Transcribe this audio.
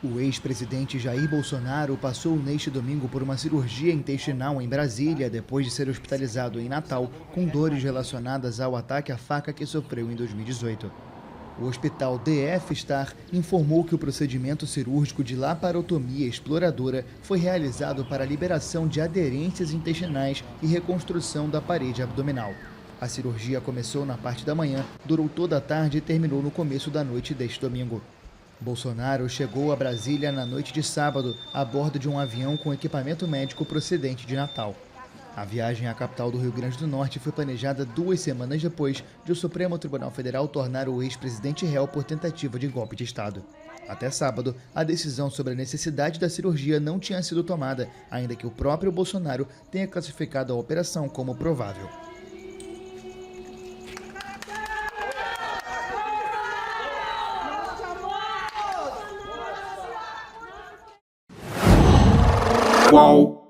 O ex-presidente Jair Bolsonaro passou neste domingo por uma cirurgia intestinal em Brasília depois de ser hospitalizado em Natal com dores relacionadas ao ataque à faca que sofreu em 2018. O hospital DF Star informou que o procedimento cirúrgico de laparotomia exploradora foi realizado para a liberação de aderências intestinais e reconstrução da parede abdominal. A cirurgia começou na parte da manhã, durou toda a tarde e terminou no começo da noite deste domingo. Bolsonaro chegou a Brasília na noite de sábado, a bordo de um avião com equipamento médico procedente de Natal. A viagem à capital do Rio Grande do Norte foi planejada 2 semanas depois de o Supremo Tribunal Federal tornar o ex-presidente réu por tentativa de golpe de Estado. Até sábado, a decisão sobre a necessidade da cirurgia não tinha sido tomada, ainda que o próprio Bolsonaro tenha classificado a operação como provável. Qual?